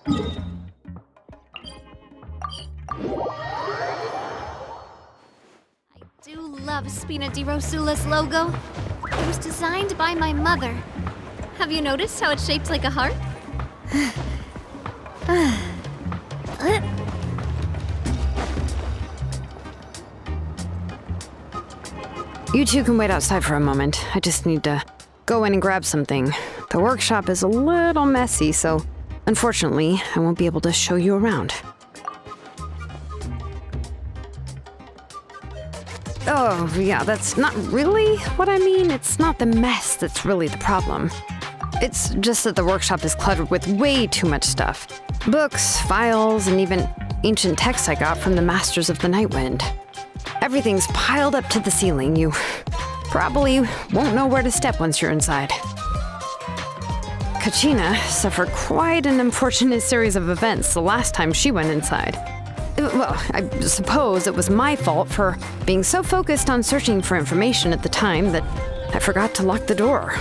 I do love Spina di Rosula's logo. It was designed by my mother. Have you noticed how it's shaped like a heart? You two can wait outside for a moment. I just need to go in and grab something. The workshop is a little messy, so unfortunately, I won't be able to show you around. Oh, yeah, that's not really what I mean. It's not the mess that's really the problem. It's just that the workshop is cluttered with way too much stuff. Books, files, and even ancient texts I got from the Masters of the Nightwind. Everything's piled up to the ceiling. You probably won't know where to step once you're inside. Kachina suffered quite an unfortunate series of events the last time she went inside. Well, I suppose it was my fault for being so focused on searching for information at the time that I forgot to lock the door.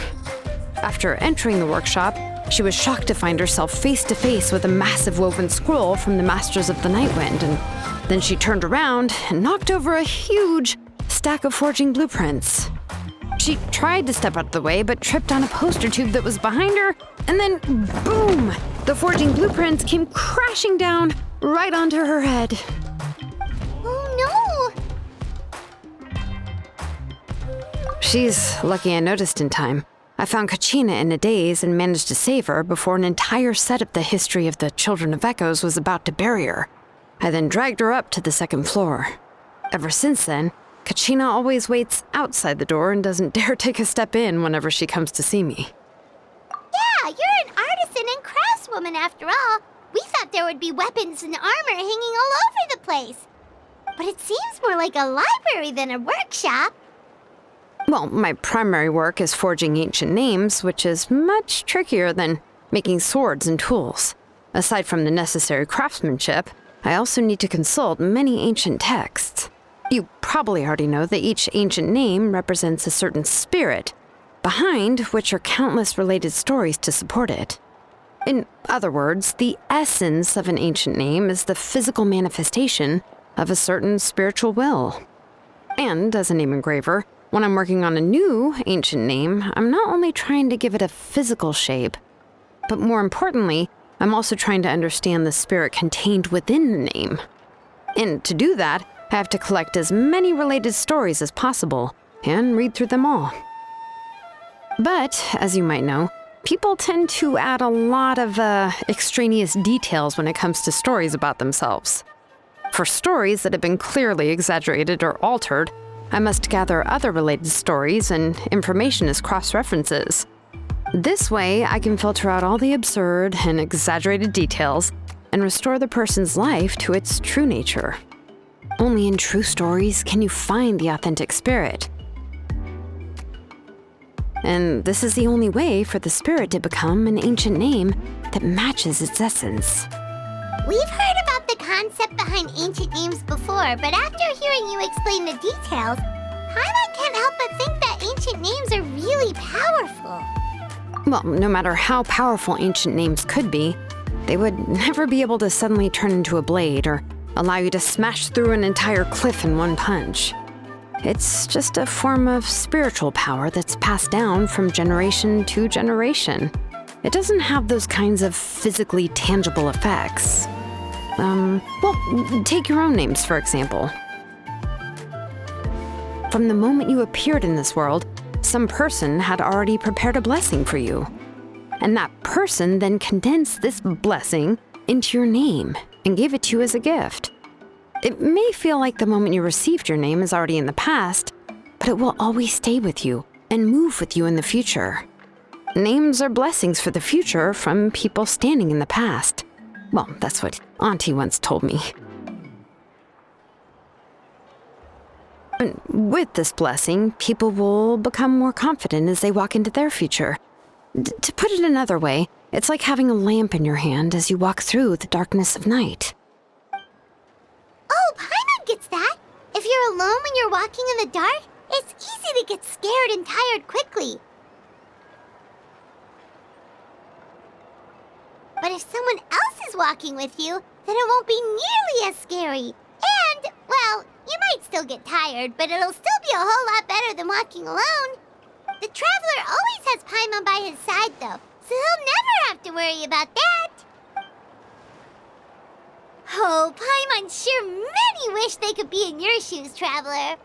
After entering the workshop, she was shocked to find herself face to face with a massive woven scroll from the Masters of the Nightwind, and then she turned around and knocked over a huge stack of forging blueprints. She tried to step out of the way, but tripped on a poster tube that was behind her, and then boom! The forging blueprints came crashing down right onto her head. Oh no! She's lucky I noticed in time. I found Kachina in a daze and managed to save her before an entire set of the history of the Children of Echoes was about to bury her. I then dragged her up to the second floor. Ever since then, Kachina always waits outside the door and doesn't dare take a step in whenever she comes to see me. Yeah, you're an artisan and craftswoman after all. We thought there would be weapons and armor hanging all over the place. But it seems more like a library than a workshop. Well, my primary work is forging ancient names, which is much trickier than making swords and tools. Aside from the necessary craftsmanship, I also need to consult many ancient texts. You probably already know that each ancient name represents a certain spirit, behind which are countless related stories to support it. In other words, the essence of an ancient name is the physical manifestation of a certain spiritual will. And as a name engraver, when I'm working on a new ancient name, I'm not only trying to give it a physical shape, but more importantly, I'm also trying to understand the spirit contained within the name. And to do that, I have to collect as many related stories as possible and read through them all. But, as you might know, people tend to add a lot of extraneous details when it comes to stories about themselves. For stories that have been clearly exaggerated or altered, I must gather other related stories and information as cross-references. This way, I can filter out all the absurd and exaggerated details and restore the person's life to its true nature. Only in true stories can you find the authentic spirit. And this is the only way for the spirit to become an ancient name that matches its essence. We've heard about the concept behind ancient names before, but after hearing you explain the details, Paimon can't help but think that ancient names are really powerful. Well, no matter how powerful ancient names could be, they would never be able to suddenly turn into a blade or allow you to smash through an entire cliff in one punch. It's just a form of spiritual power that's passed down from generation to generation. It doesn't have those kinds of physically tangible effects. Well, take your own names, for example. From the moment you appeared in this world, some person had already prepared a blessing for you. And that person then condensed this blessing into your name and gave it to you as a gift. It may feel like the moment you received your name is already in the past, but it will always stay with you and move with you in the future. Names are blessings for the future from people standing in the past. Well, that's what Auntie once told me. And with this blessing, people will become more confident as they walk into their future. To put it another way, it's like having a lamp in your hand as you walk through the darkness of night. Oh, Paimon gets that. If you're alone when you're walking in the dark, it's easy to get scared and tired quickly. But if someone else is walking with you, then it won't be nearly as scary. And, well, you might still get tired, but it'll still be a whole lot better than walking alone. The traveler always has Paimon by his side, though, so he'll never have to worry about that. Oh, Paimon sure many wish they could be in your shoes, traveler.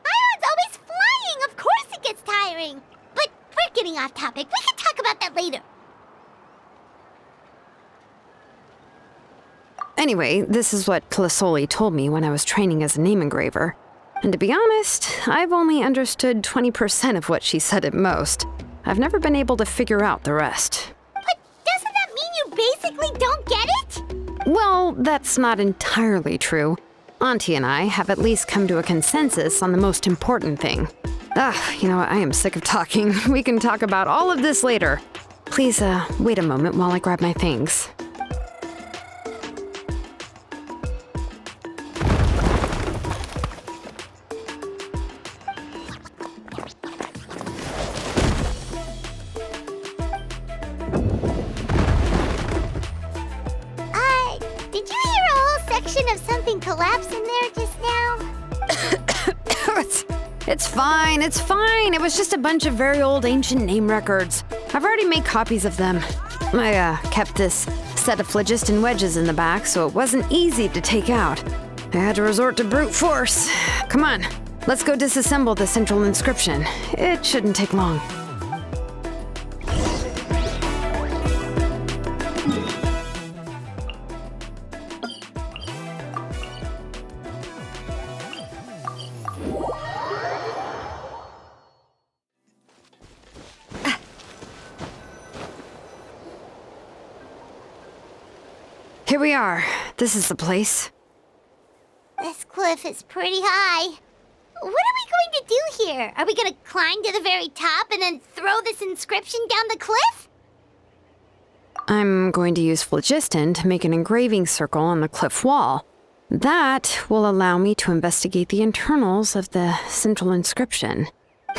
Paimon's always flying. Of course it gets tiring. But we're getting off topic. We can talk about that later. Anyway, this is what Plisoli told me when I was training as a name engraver. And to be honest, I've only understood 20% of what she said at most. I've never been able to figure out the rest. But doesn't that mean you basically don't get it? Well, that's not entirely true. Auntie and I have at least come to a consensus on the most important thing. You know what? I am sick of talking. We can talk about all of this later. Please, wait a moment while I grab my things. Did you hear a whole section of something collapse in there just now? It's fine, it's fine. It was just a bunch of very old ancient name records. I've already made copies of them. I kept this set of phlogiston wedges in the back, so it wasn't easy to take out. I had to resort to brute force. Come on, let's go disassemble the central inscription. It shouldn't take long. Here we are. This is the place. This cliff is pretty high. What are we going to do here? Are we going to climb to the very top and then throw this inscription down the cliff? I'm going to use phlogiston to make an engraving circle on the cliff wall. That will allow me to investigate the internals of the central inscription.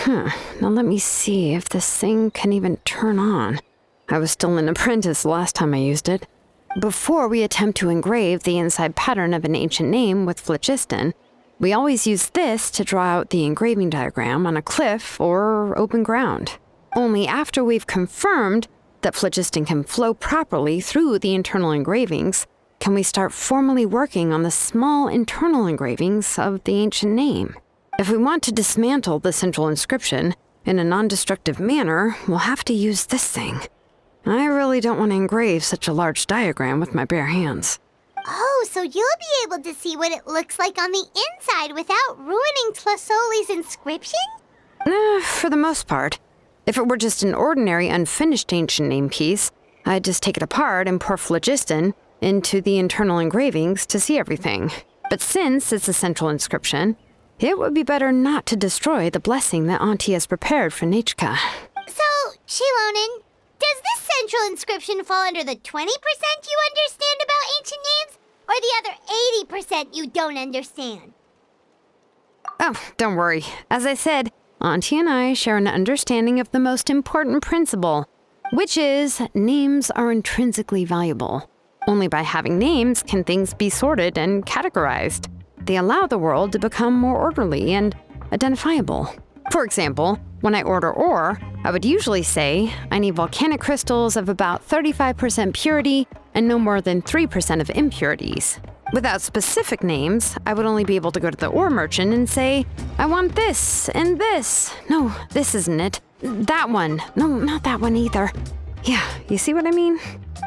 Now let me see if this thing can even turn on. I was still an apprentice last time I used it. Before we attempt to engrave the inside pattern of an ancient name with phlogiston, we always use this to draw out the engraving diagram on a cliff or open ground. Only after we've confirmed that phlogiston can flow properly through the internal engravings can we start formally working on the small internal engravings of the ancient name. If we want to dismantle the central inscription in a non-destructive manner, we'll have to use this thing. I really don't want to engrave such a large diagram with my bare hands. Oh, so you'll be able to see what it looks like on the inside without ruining Tlasoli's inscription? For the most part. If it were just an ordinary unfinished ancient name piece, I'd just take it apart and pour phlogiston into the internal engravings to see everything. But since it's a central inscription, it would be better not to destroy the blessing that Auntie has prepared for Nechka. So, Shilonen, does this central inscription fall under the 20% you understand about ancient names, or the other 80% you don't understand? Oh, don't worry. As I said, Auntie and I share an understanding of the most important principle, which is names are intrinsically valuable. Only by having names can things be sorted and categorized. They allow the world to become more orderly and identifiable. For example, when I order ore, I would usually say I need volcanic crystals of about 35% purity and no more than 3% of impurities. Without specific names, I would only be able to go to the ore merchant and say, I want this and this. No, this isn't it. That one. No, not that one either. Yeah, you see what I mean?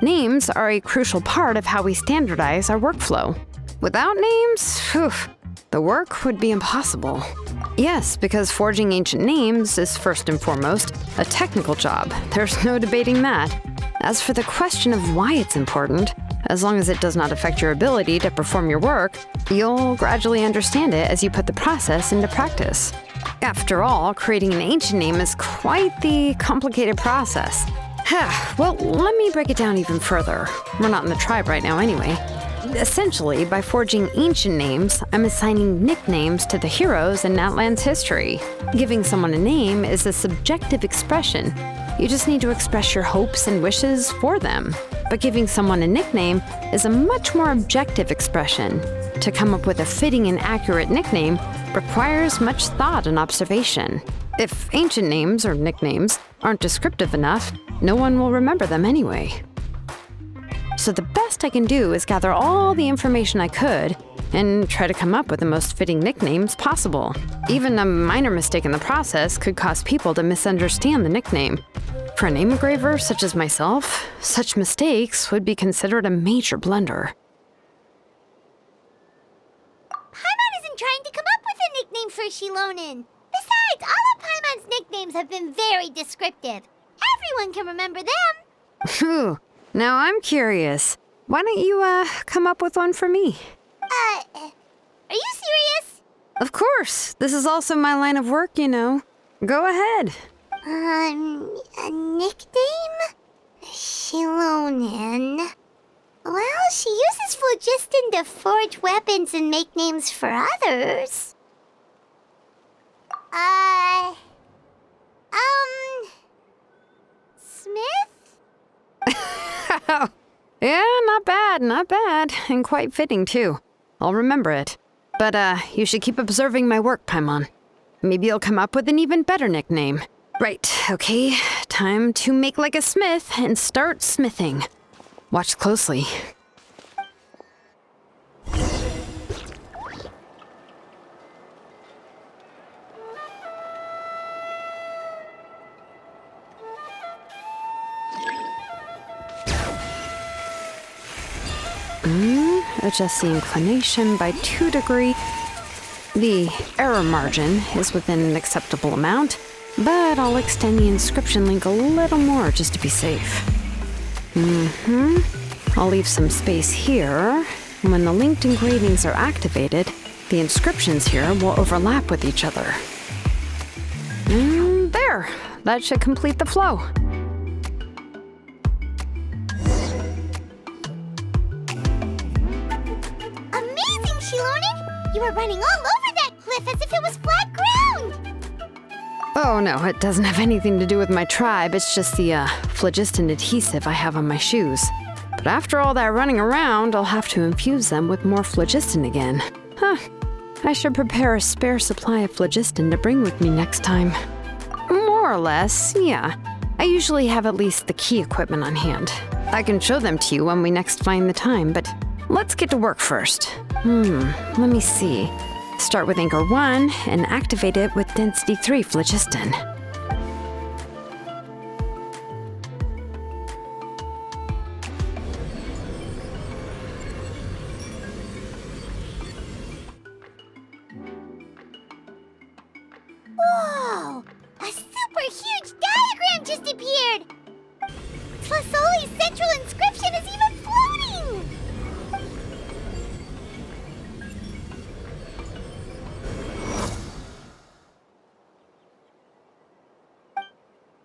Names are a crucial part of how we standardize our workflow. Without names, the work would be impossible. Yes, because forging ancient names is first and foremost a technical job. There's no debating that. As for the question of why it's important, as long as it does not affect your ability to perform your work, you'll gradually understand it as you put the process into practice. After all, creating an ancient name is quite the complicated process. Well, let me break it down even further. We're not in the tribe right now anyway. Essentially, by forging ancient names, I'm assigning nicknames to the heroes in Natlan's history. Giving someone a name is a subjective expression, You just need to express your hopes and wishes for them. But giving someone a nickname is a much more objective expression. To come up with a fitting and accurate nickname requires much thought and observation. If ancient names or nicknames aren't descriptive enough, no one will remember them anyway. So the best I can do is gather all the information I could and try to come up with the most fitting nicknames possible. Even a minor mistake in the process could cause people to misunderstand the nickname. For a name engraver such as myself, such mistakes would be considered a major blunder. Paimon isn't trying to come up with a nickname for Shilonen. Besides, all of Paimon's nicknames have been very descriptive. Everyone can remember them. Phew. Now I'm curious. Why don't you, come up with one for me? Are you serious? Of course. This is also my line of work, you know. Go ahead. A nickname? Shilonen. Well, she uses phlogiston to forge weapons and make names for others. Smith? Yeah, not bad, and quite fitting too. I'll remember it. But, you should keep observing my work, Paimon. Maybe you'll come up with an even better nickname. Right, okay, time to make like a smith and start smithing. Watch closely. Adjust the inclination by 2 degrees. The error margin is within an acceptable amount, but I'll extend the inscription link a little more just to be safe. I'll leave some space here. When the linked engravings are activated, the inscriptions here will overlap with each other. There! That should complete the flow. Amazing, Shilonen! You were running all over that cliff as if it was flat ground! Oh no, it doesn't have anything to do with my tribe. It's just the phlogiston adhesive I have on my shoes. But after all that running around, I'll have to infuse them with more phlogiston again. I should prepare a spare supply of phlogiston to bring with me next time. More or less, yeah. I usually have at least the key equipment on hand. I can show them to you when we next find the time, but let's get to work first. Let me see. Start with Anchor 1 and activate it with Density 3 phlogiston. Whoa! A super huge diagram just appeared! Tlasoli's central inscription is even floating!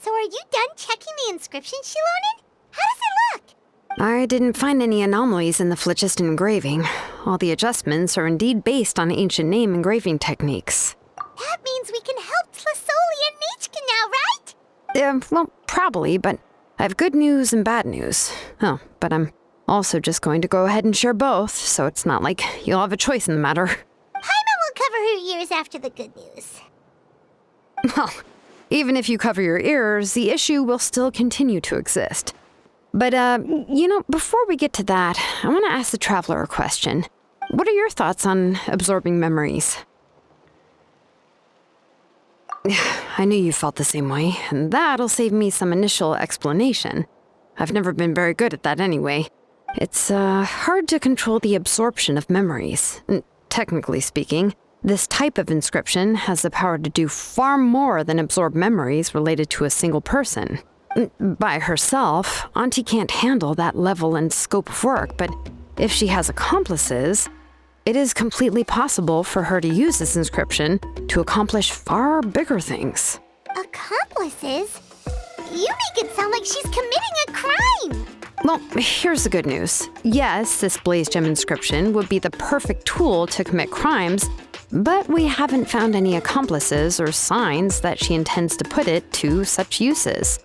So are you done checking the inscription, Shilonen? How does it look? I didn't find any anomalies in the phlogiston engraving. All the adjustments are indeed based on ancient name engraving techniques. That means we can help Tlasoli and Nichka now, right? Well, probably, but I have good news and bad news. Oh, but I'm also just going to go ahead and share both, so it's not like you'll have a choice in the matter. Paimon will cover her ears after the good news. Well, even if you cover your ears, the issue will still continue to exist. But, before we get to that, I want to ask the traveler a question. What are your thoughts on absorbing memories? I knew you felt the same way, and that'll save me some initial explanation. I've never been very good at that anyway. It's, hard to control the absorption of memories. Technically speaking, this type of inscription has the power to do far more than absorb memories related to a single person. By herself, Auntie can't handle that level and scope of work, but if she has accomplices, it is completely possible for her to use this inscription to accomplish far bigger things. Accomplices? You make it sound like she's committing a crime! Well, here's the good news. Yes, this blaze gem inscription would be the perfect tool to commit crimes, but we haven't found any accomplices or signs that she intends to put it to such uses.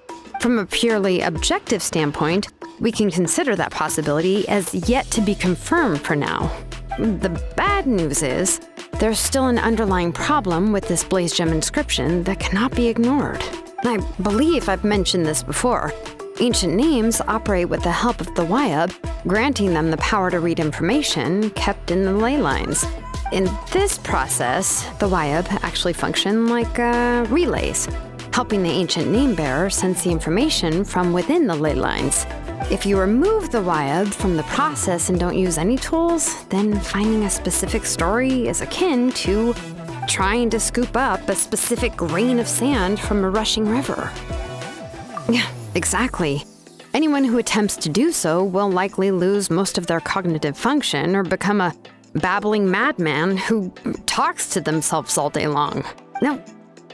From a purely objective standpoint, we can consider that possibility as yet to be confirmed for now. The bad news is, there's still an underlying problem with this Blaze Gem inscription that cannot be ignored. I believe I've mentioned this before. Ancient names operate with the help of the Wyab, granting them the power to read information kept in the ley lines. In this process, the Wyab actually function like relays, helping the ancient name bearer sense the information from within the ley lines. If you remove the Wyab from the process and don't use any tools, then finding a specific story is akin to trying to scoop up a specific grain of sand from a rushing river. Yeah, exactly. Anyone who attempts to do so will likely lose most of their cognitive function or become a babbling madman who talks to themselves all day long. Now,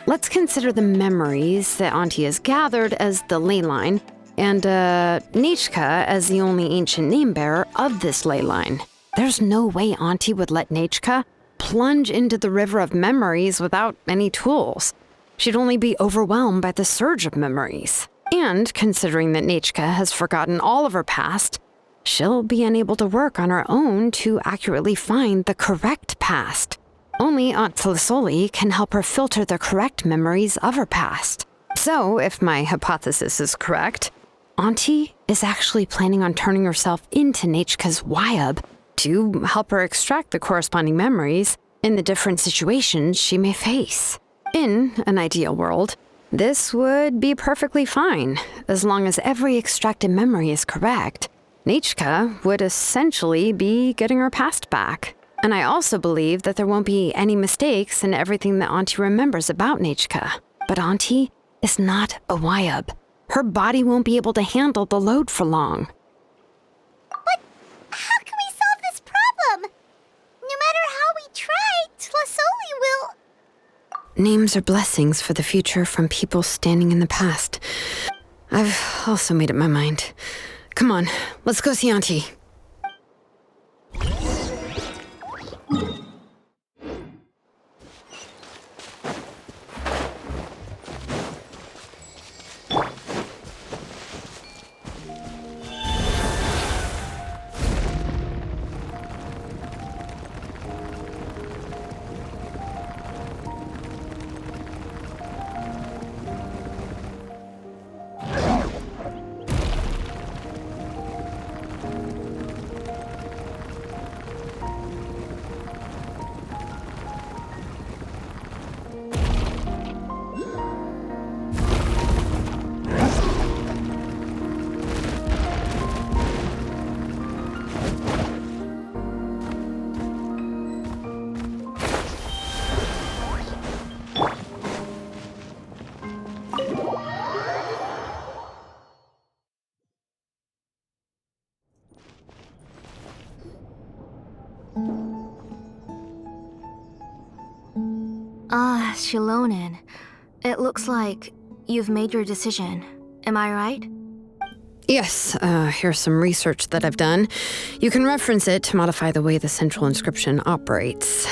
let's consider the memories that Auntie has gathered as the ley line, and Nechka as the only ancient name bearer of this ley line. There's no way Auntie would let Nechka plunge into the river of memories without any tools. She'd only be overwhelmed by the surge of memories. And considering that Nechka has forgotten all of her past, she'll be unable to work on her own to accurately find the correct past. Only Aunt Tlisoli can help her filter the correct memories of her past. So, if my hypothesis is correct, Auntie is actually planning on turning herself into Nechka's Wyab to help her extract the corresponding memories in the different situations she may face. In an ideal world, this would be perfectly fine. As long as every extracted memory is correct, Nechka would essentially be getting her past back. And I also believe that there won't be any mistakes in everything that Auntie remembers about Nechka. But Auntie is not a Wyab. Her body won't be able to handle the load for long. But how can we solve this problem? No matter how we try, Tlasoli will... Names are blessings for the future from people standing in the past. I've also made up my mind. Come on, let's go see Auntie. Shilonen, it looks like you've made your decision. Am I right? Yes, here's some research that I've done. You can reference it to modify the way the central inscription operates.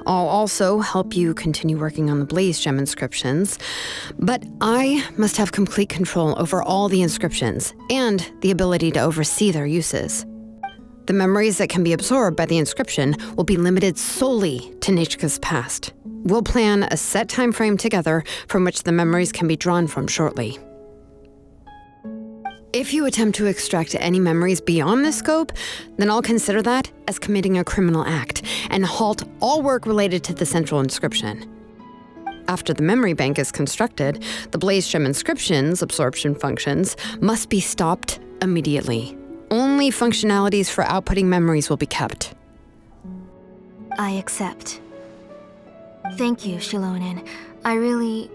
I'll also help you continue working on the Blaze Gem inscriptions, but I must have complete control over all the inscriptions and the ability to oversee their uses. The memories that can be absorbed by the inscription will be limited solely to Nechka's past. We'll plan a set time frame together from which the memories can be drawn from shortly. If you attempt to extract any memories beyond this scope, then I'll consider that as committing a criminal act and halt all work related to the central inscription. After the memory bank is constructed, the Blaze Gem inscription's absorption functions must be stopped immediately. Only functionalities for outputting memories will be kept. I accept. Thank you, Shilonen. I really...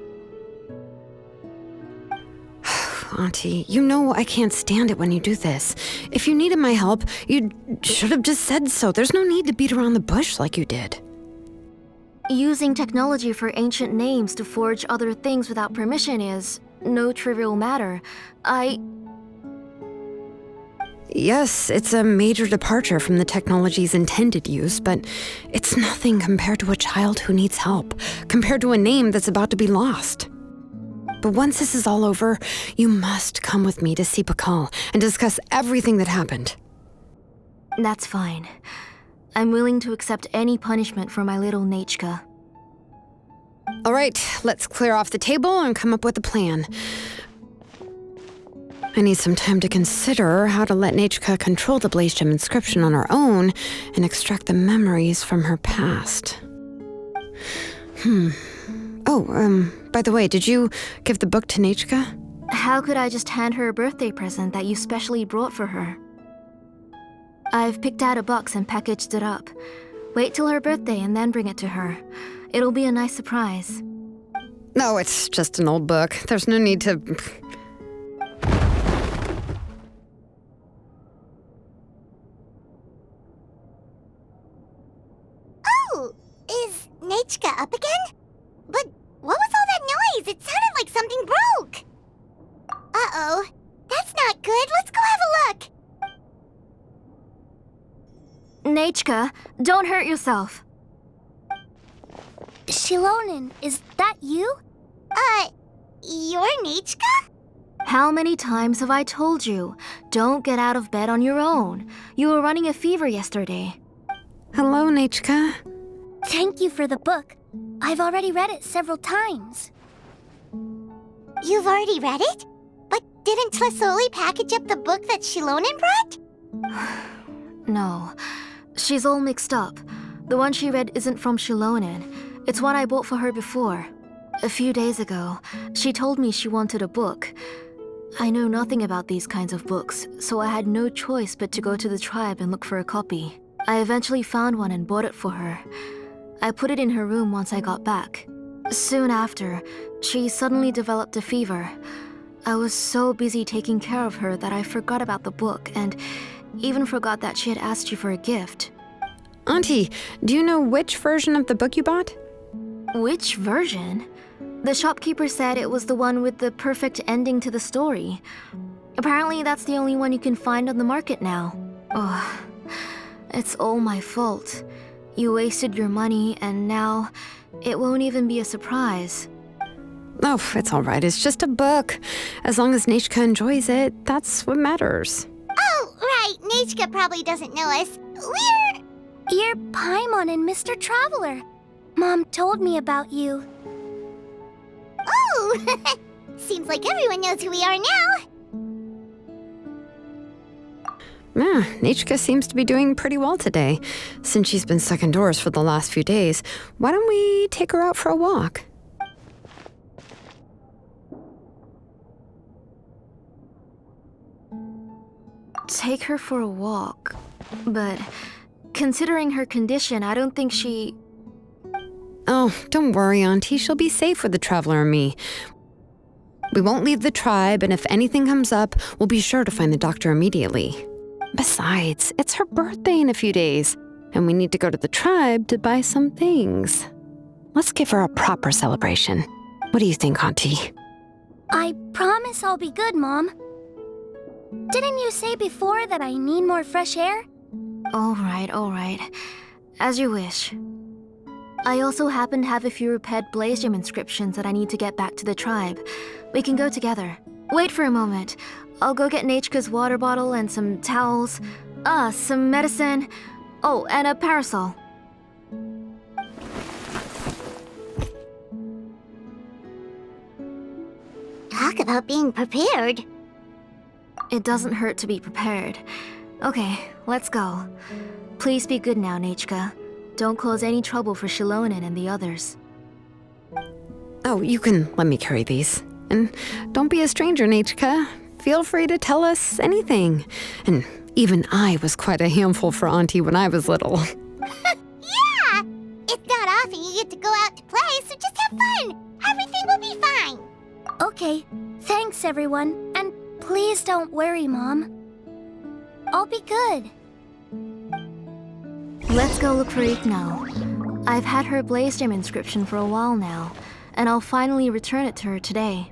Auntie, you know I can't stand it when you do this. If you needed my help, you should have just said so. There's no need to beat around the bush like you did. Using technology for ancient names to forge other things without permission is no trivial matter. Yes, it's a major departure from the technology's intended use, but it's nothing compared to a child who needs help, compared to a name that's about to be lost. But once this is all over, you must come with me to see Pakal and discuss everything that happened. That's fine. I'm willing to accept any punishment for my little Nechka. All right, let's clear off the table and come up with a plan. I need some time to consider how to let Nechka control the Blaze Gem inscription on her own and extract the memories from her past. Oh, by the way, did you give the book to Nechka? How could I just hand her a birthday present that you specially brought for her? I've picked out a box and packaged it up. Wait till her birthday and then bring it to her. It'll be a nice surprise. No, it's just an old book. There's no need to... Oh, is Nechka up again? But what was all that noise? It sounded like something broke. Uh-oh. That's not good. Let's go have a look. Nechka, don't hurt yourself. Shilonen, is that you? You're Nechka? How many times have I told you? Don't get out of bed on your own. You were running a fever yesterday. Hello, Nechka. Thank you for the book. I've already read it several times. You've already read it? But didn't Tlasoli package up the book that Shilonen brought? No, she's all mixed up. The one she read isn't from Shilonen. It's one I bought for her before. A few days ago, she told me she wanted a book. I know nothing about these kinds of books, so I had no choice but to go to the tribe and look for a copy. I eventually found one and bought it for her. I put it in her room once I got back. Soon after, she suddenly developed a fever. I was so busy taking care of her that I forgot about the book and even forgot that she had asked you for a gift. Auntie, do you know which version of the book you bought? Which version? The shopkeeper said it was the one with the perfect ending to the story. Apparently that's the only one you can find on the market now. Oh, it's all my fault. You wasted your money and now it won't even be a surprise. Oh, it's all right. It's just a book. As long as Nechka enjoys it, that's what matters. Oh, right. Nechka probably doesn't know us. You're Paimon and Mr. Traveler. Mom told me about you. Oh! Seems like everyone knows who we are now. Yeah, Nechka seems to be doing pretty well today. Since she's been stuck indoors for the last few days, why don't we take her out for a walk? Take her for a walk. But considering her condition, I don't think she... Oh, don't worry, Auntie. She'll be safe with the Traveler and me. We won't leave the tribe, and if anything comes up, we'll be sure to find the doctor immediately. Besides, it's her birthday in a few days, and we need to go to the tribe to buy some things. Let's give her a proper celebration. What do you think, Auntie? I promise I'll be good, Mom. Didn't you say before that I need more fresh air? All right. As you wish. I also happen to have a few repaired Blaze Gem inscriptions that I need to get back to the tribe. We can go together. Wait for a moment. I'll go get Nechka's water bottle and some towels. Some medicine. Oh, and a parasol. Talk about being prepared. It doesn't hurt to be prepared. Okay, let's go. Please be good now, Nechka. Don't cause any trouble for Shilonen and the others. Oh, you can let me carry these. And don't be a stranger, Nechka. Feel free to tell us anything. And even I was quite a handful for Auntie when I was little. Yeah! It's not often you get to go out to play, so just have fun. Everything will be fine. Okay, thanks everyone. And please don't worry, Mom. I'll be good. Let's go look for Ikno. I've had her Blaze Gem inscription for a while now, and I'll finally return it to her today.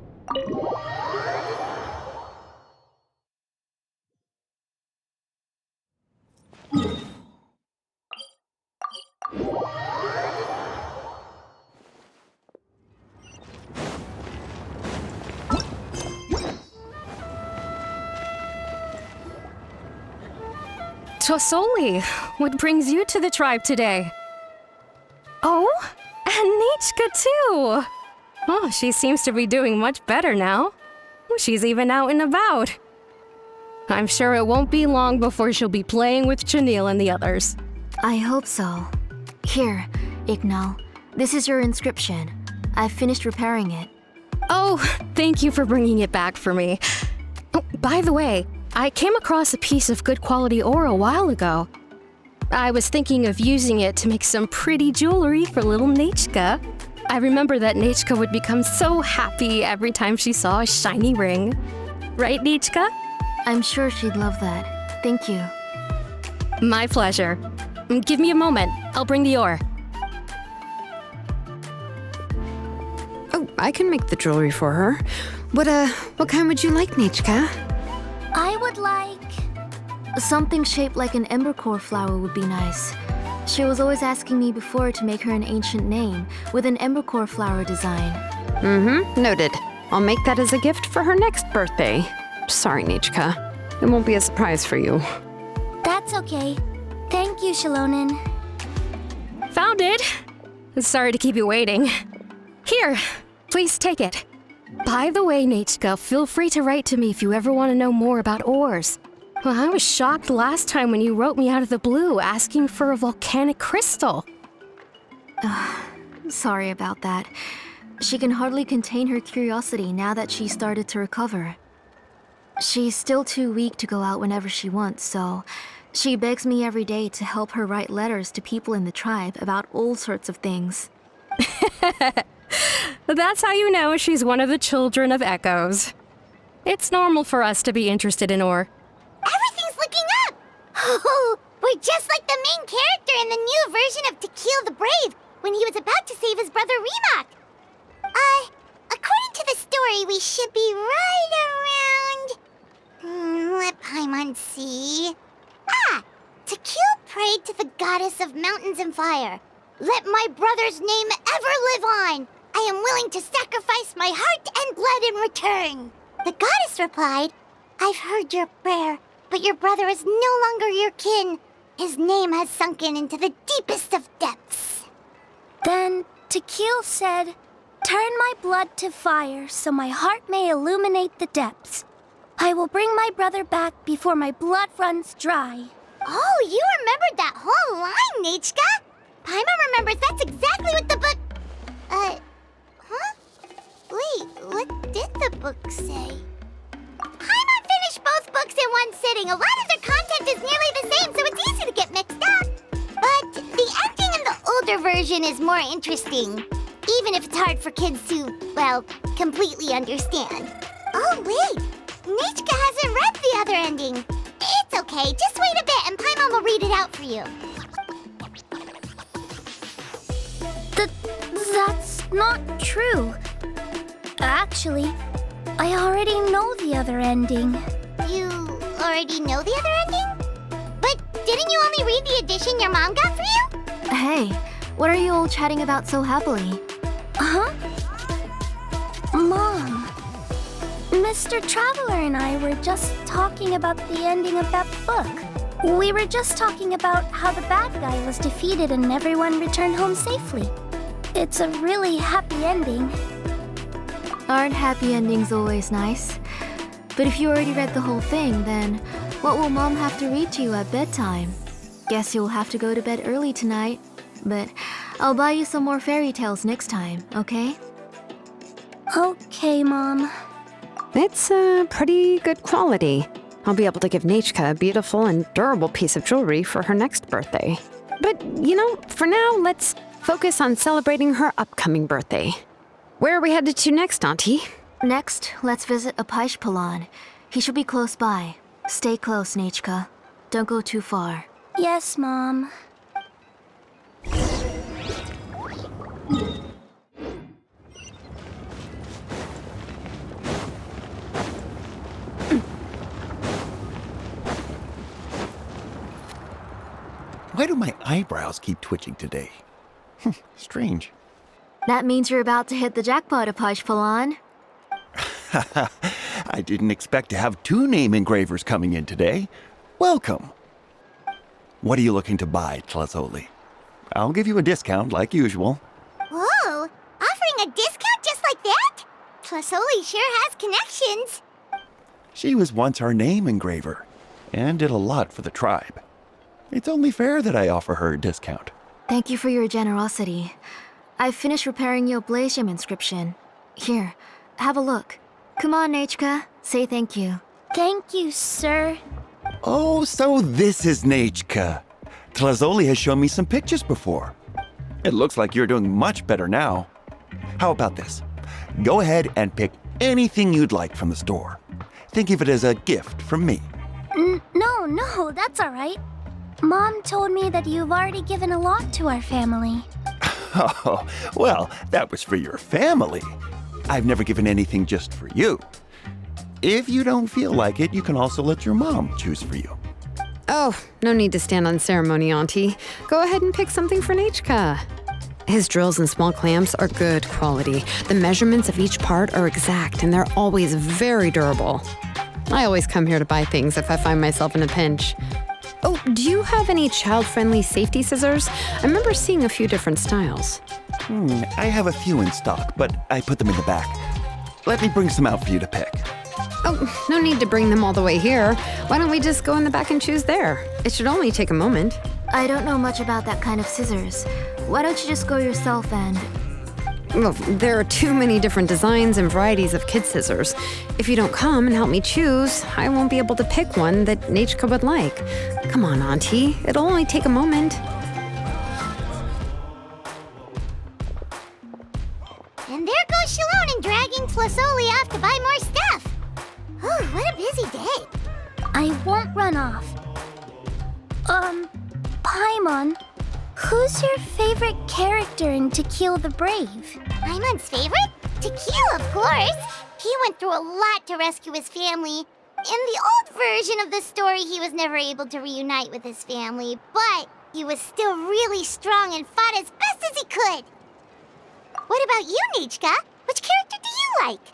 Tosoli, what brings you to the tribe today? Oh, and Nichka too! Oh, she seems to be doing much better now. She's even out and about. I'm sure it won't be long before she'll be playing with Chanil and the others. I hope so. Here, Ignal. This is your inscription. I've finished repairing it. Oh, thank you for bringing it back for me. Oh, by the way, I came across a piece of good quality ore a while ago. I was thinking of using it to make some pretty jewelry for little Nichka. I remember that Nichka would become so happy every time she saw a shiny ring. Right, Nichka? I'm sure she'd love that. Thank you. My pleasure. Give me a moment. I'll bring the ore. Oh, I can make the jewelry for her. What kind would you like, Nichka? I would like... Something shaped like an embercore flower would be nice. She was always asking me before to make her an ancient name with an embercore flower design. Noted. I'll make that as a gift for her next birthday. Sorry, Nichka. It won't be a surprise for you. That's okay. Thank you, Shilonen. Found it! Sorry to keep you waiting. Here, please take it. By the way, Nichka, feel free to write to me if you ever want to know more about ores. Well, I was shocked last time when you wrote me out of the blue asking for a volcanic crystal. Sorry about that. She can hardly contain her curiosity now that she started to recover. She's still too weak to go out whenever she wants, so she begs me every day to help her write letters to people in the tribe about all sorts of things. That's how you know she's one of the children of echoes. It's normal for us to be interested in ore. Everything's looking up! Oh, we're just like the main character in the new version of To Kill the Brave when he was about to save his brother Remak. According to the story, we should be right around... let Paimon see... To Kill prayed to the goddess of mountains and fire. Let my brother's name ever live on! I am willing to sacrifice my heart and blood in return. The goddess replied, I've heard your prayer, but your brother is no longer your kin. His name has sunken into the deepest of depths. Then Tequil said, turn my blood to fire so my heart may illuminate the depths. I will bring my brother back before my blood runs dry. Oh, you remembered that whole line, Nichka. Paimon remembers that's exactly what the book... Wait, what did the book say? Paimon finished both books in one sitting. A lot of their content is nearly the same, so it's easy to get mixed up. But the ending in the older version is more interesting, even if it's hard for kids to, well, completely understand. Oh, wait. Nichka hasn't read the other ending. It's okay. Just wait a bit and Paimon will read it out for you. That's not true. Actually, I already know the other ending. You already know the other ending? But didn't you only read the edition your mom got for you? Hey, what are you all chatting about so happily? Huh? Mom, Mr. Traveler and I were just talking about the ending of that book. We were just talking about how the bad guy was defeated and everyone returned home safely. It's a really happy ending. Aren't happy endings always nice? But if you already read the whole thing, then what will Mom have to read to you at bedtime? Guess you'll have to go to bed early tonight. But I'll buy you some more fairy tales next time, okay? Okay, Mom. It's pretty good quality. I'll be able to give Nichka a beautiful and durable piece of jewelry for her next birthday. But, for now, let's focus on celebrating her upcoming birthday. Where are we headed to next, Auntie? Next, let's visit Apaish He should be close by. Stay close, Nichka. Don't go too far. Yes, Mom. Why do my eyebrows keep twitching today? Strange. That means you're about to hit the jackpot, Apaish. I didn't expect to have 2 name engravers coming in today. Welcome. What are you looking to buy, Tlazoli? I'll give you a discount like usual. Whoa! Offering a discount just like that? Tlasoli sure has connections. She was once our name engraver and did a lot for the tribe. It's only fair that I offer her a discount. Thank you for your generosity. I've finished repairing your Blaze Gem inscription. Here, have a look. Come on, Nachka, say thank you. Thank you, sir. Oh, so this is Nachka. Tlazoli has shown me some pictures before. It looks like you're doing much better now. How about this? Go ahead and pick anything you'd like from the store. Think of it as a gift from me. No, that's all right. Mom told me that you've already given a lot to our family. Oh, well, that was for your family. I've never given anything just for you. If you don't feel like it, you can also let your mom choose for you. Oh, no need to stand on ceremony, Auntie. Go ahead and pick something for Nachka. His drills and small clamps are good quality. The measurements of each part are exact, and they're always very durable. I always come here to buy things if I find myself in a pinch. Oh, do you have any child-friendly safety scissors? I remember seeing a few different styles. I have a few in stock, but I put them in the back. Let me bring some out for you to pick. Oh, no need to bring them all the way here. Why don't we just go in the back and choose there? It should only take a moment. I don't know much about that kind of scissors. Why don't you just go yourself and... Well, there are too many different designs and varieties of kid scissors. If you don't come and help me choose, I won't be able to pick one that Nachka would like. Come on, Auntie. It'll only take a moment. And there goes Shalone dragging Tlasoli off to buy more stuff. Oh, what a busy day. I won't run off. Paimon, who's your favorite character in To Kill the Brave? Paimon's favorite? To Kill, of course. He went through a lot to rescue his family. In the old version of the story, he was never able to reunite with his family, but he was still really strong and fought as best as he could. What about you, Nichka? Which character do you like?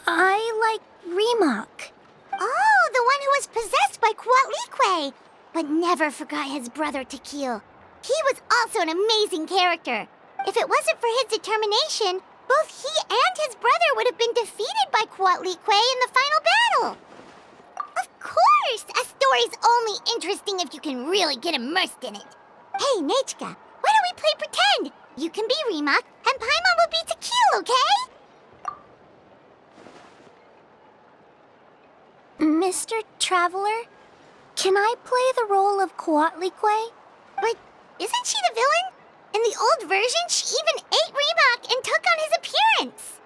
I like Remak. Oh, the one who was possessed by Kuatlique, but never forgot his brother Tequil. He was also an amazing character. If it wasn't for his determination, both he and his brother would have been defeated by Kuatlique in the final battle. Of course! A story's only interesting if you can really get immersed in it. Hey, Nachka, why don't we play pretend? You can be Remak, and Paimon will be Tequil, okay? Mr. Traveler, can I play the role of Kuatlique? But isn't she the villain? In the old version, she even ate Remak and took on his appearance.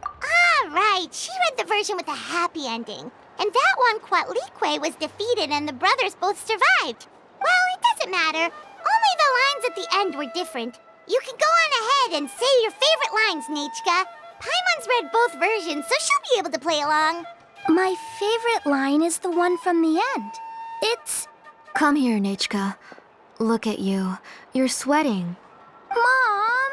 Ah, right. She read the version with a happy ending. And that one, Kuatlique was defeated and the brothers both survived. Well, it doesn't matter. Only the lines at the end were different. You can go on ahead and say your favorite lines, Nichka. Paimon's read both versions, so she'll be able to play along. My favorite line is the one from the end. It's... Come here, Nachka. Look at you. You're sweating. Mom!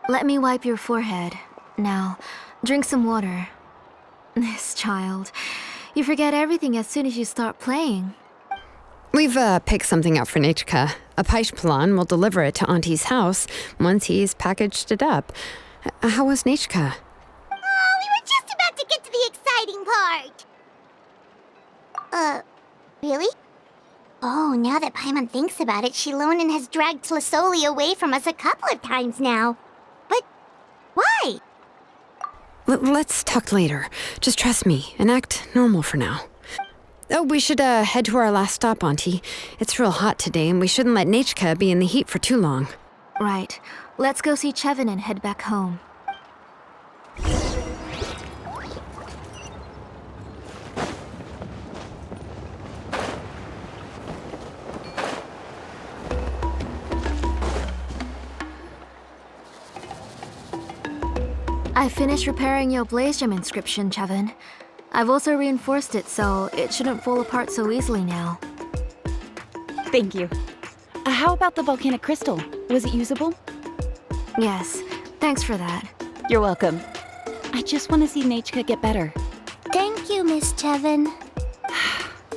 Let me wipe your forehead. Now, drink some water. This child. You forget everything as soon as you start playing. We've picked something out for Nachka. A Paishpalan will deliver it to Auntie's house once he's packaged it up. How was Nachka? Oh, we were just about to get to the exciting part. Really? Oh, now that Paimon thinks about it, Shilonen has dragged Tlasoli away from us a couple of times now. But why? Let's talk later. Just trust me and act normal for now. Oh, we should head to our last stop, Auntie. It's real hot today, and we shouldn't let Nachka be in the heat for too long. Right. Let's go see Chevin and head back home. I finished repairing your Blaze Gem inscription, Chevin. I've also reinforced it so it shouldn't fall apart so easily now. Thank you. How about the volcanic crystal? Was it usable? Yes, thanks for that. You're welcome. I just want to see Nachka get better. Thank you, Miss Chevin.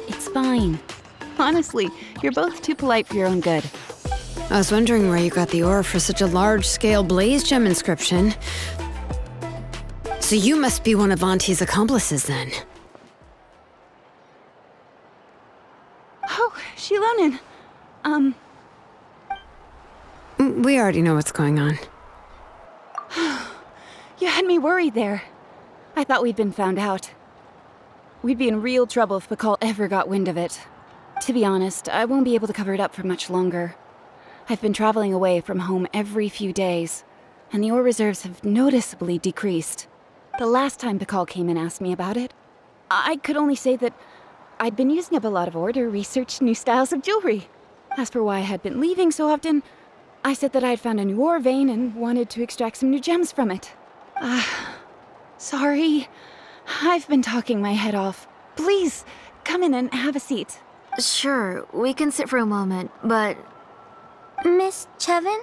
It's fine. Honestly, you're both too polite for your own good. I was wondering where you got the ore for such a large-scale blaze gem inscription. So you must be one of Auntie's accomplices, then. Oh, Shilonen. We already know what's going on. You had me worried there. I thought we'd been found out. We'd be in real trouble if Pakal ever got wind of it. To be honest, I won't be able to cover it up for much longer. I've been traveling away from home every few days, and the ore reserves have noticeably decreased. The last time Pakal came and asked me about it, I could only say that I'd been using up a lot of ore to research new styles of jewelry. As for why I had been leaving so often, I said that I had found a new ore vein and wanted to extract some new gems from it. Sorry. I've been talking my head off. Please, come in and have a seat. Sure, we can sit for a moment, but Miss Chevin,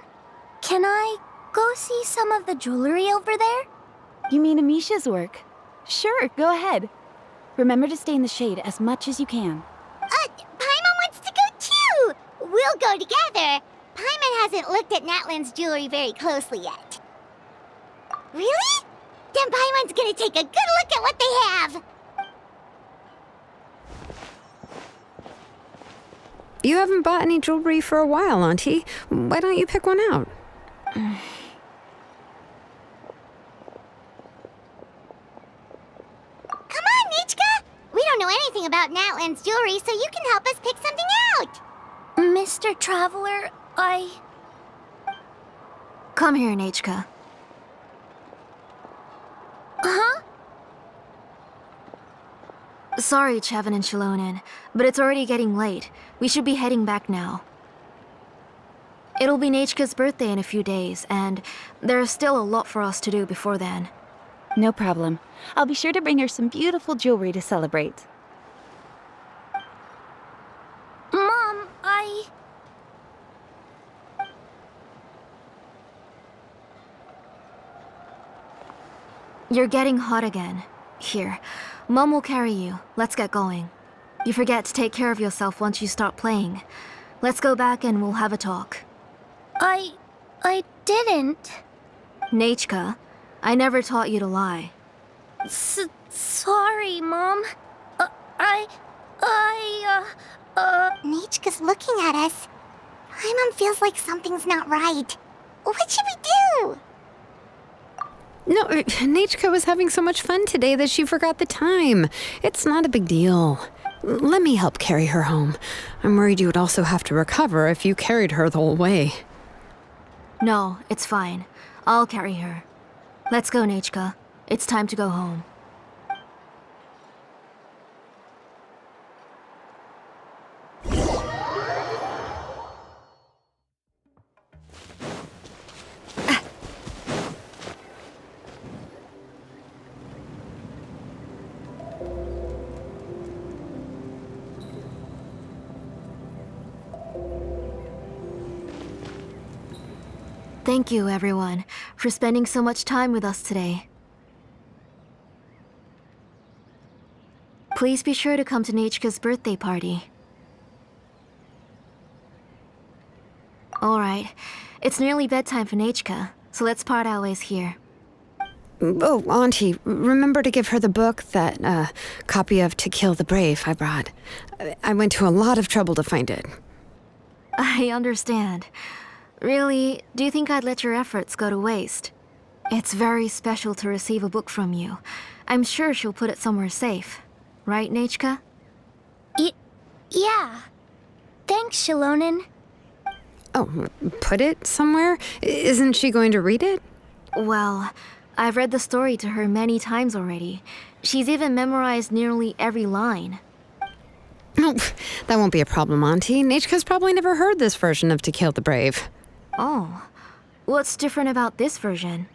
can I go see some of the jewelry over there? You mean Amisha's work? Sure, go ahead. Remember to stay in the shade as much as you can. Paimon wants to go too! We'll go together. Paimon hasn't looked at Natlan's jewelry very closely yet. Really? Then Paimon's gonna take a good look at what they have! You haven't bought any jewelry for a while, Auntie. Why don't you pick one out? Come on, Nichka! We don't know anything about Natlan's jewelry, so you can help us pick something out! Mr. Traveler, come here, Nachka. Huh? Sorry, Chevin and Shilonen, but it's already getting late. We should be heading back now. It'll be Nachka's birthday in a few days, and there's still a lot for us to do before then. No problem. I'll be sure to bring her some beautiful jewelry to celebrate. Mom, You're getting hot again. Here, Mom will carry you. Let's get going. You forget to take care of yourself once you start playing. Let's go back and we'll have a talk. I didn't. Nachka, I never taught you to lie. Sorry, Mom. Nichka's looking at us. Paimon feels like something's not right. What should we do? No, Nachka was having so much fun today that she forgot the time. It's not a big deal. Let me help carry her home. I'm worried you would also have to recover if you carried her the whole way. No, it's fine. I'll carry her. Let's go, Nachka. It's time to go home. Thank you, everyone, for spending so much time with us today. Please be sure to come to Nachka's birthday party. Alright, it's nearly bedtime for Nachka, so let's part our ways here. Oh, Auntie, remember to give her the book, that copy of To Kill the Brave I brought. I went to a lot of trouble to find it. I understand. Really, do you think I'd let your efforts go to waste? It's very special to receive a book from you. I'm sure she'll put it somewhere safe. Right, Nachka? Yeah. Thanks, Shilonen. Oh, put it somewhere? Isn't she going to read it? Well, I've read the story to her many times already. She's even memorized nearly every line. Oh, that won't be a problem, Auntie. Nachka's probably never heard this version of To Kill the Brave. Oh, what's different about this version?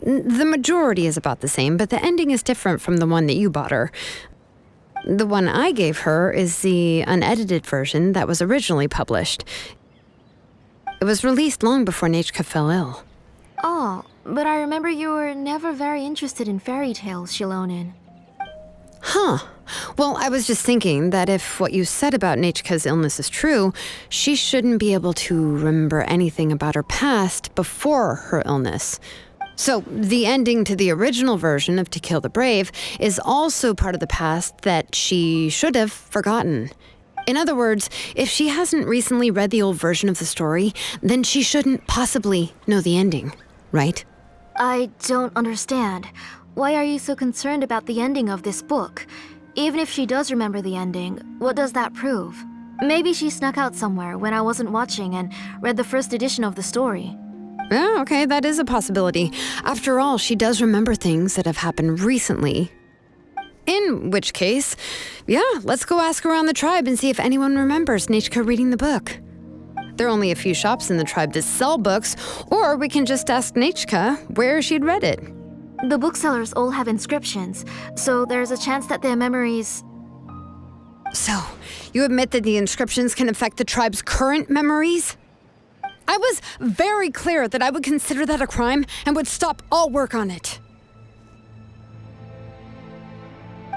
The majority is about the same, but the ending is different from the one that you bought her. The one I gave her is the unedited version that was originally published. It was released long before Nachka fell ill. Oh, but I remember you were never very interested in fairy tales, Shilonen. Huh. Well, I was just thinking that if what you said about Nechka's illness is true, she shouldn't be able to remember anything about her past before her illness. So, the ending to the original version of To Kill the Brave is also part of the past that she should have forgotten. In other words, if she hasn't recently read the old version of the story, then she shouldn't possibly know the ending, right? I don't understand. Why are you so concerned about the ending of this book? Even if she does remember the ending, what does that prove? Maybe she snuck out somewhere when I wasn't watching and read the first edition of the story. Yeah, okay, that is a possibility. After all, she does remember things that have happened recently. In which case, yeah, let's go ask around the tribe and see if anyone remembers Nechka reading the book. There are only a few shops in the tribe that sell books, or we can just ask Nechka where she'd read it. The booksellers all have inscriptions, so there's a chance that their memories... So, you admit that the inscriptions can affect the tribe's current memories? I was very clear that I would consider that a crime and would stop all work on it.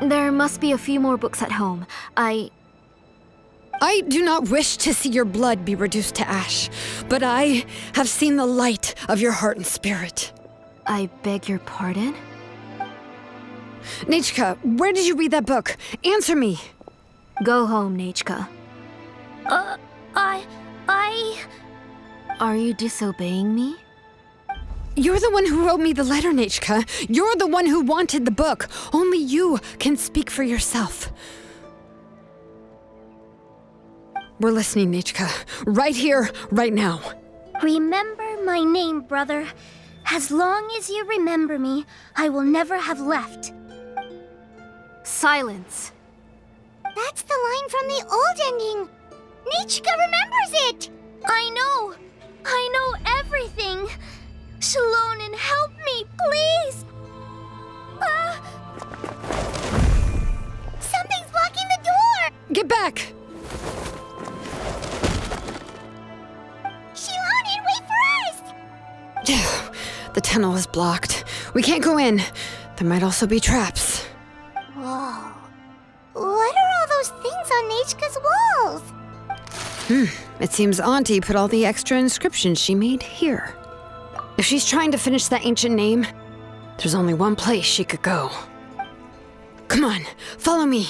There must be a few more books at home. I do not wish to see your blood be reduced to ash, but I have seen the light of your heart and spirit. I beg your pardon? Nechka, where did you read that book? Answer me. Go home, Nechka. Are you disobeying me? You're the one who wrote me the letter, Nechka. You're the one who wanted the book. Only you can speak for yourself. We're listening, Nechka. Right here, right now. Remember my name, brother. As long as you remember me, I will never have left. Silence. That's the line from the old ending. Nechka remembers it. I know everything. Shalonen, help me, please! Something's blocking the door! Get back! Shalonen, wait for us! The tunnel is blocked. We can't go in. There might also be traps. Whoa. What are all those things on Nechka's walls? It seems Auntie put all the extra inscriptions she made here. If she's trying to finish that ancient name, there's only one place she could go. Come on, follow me.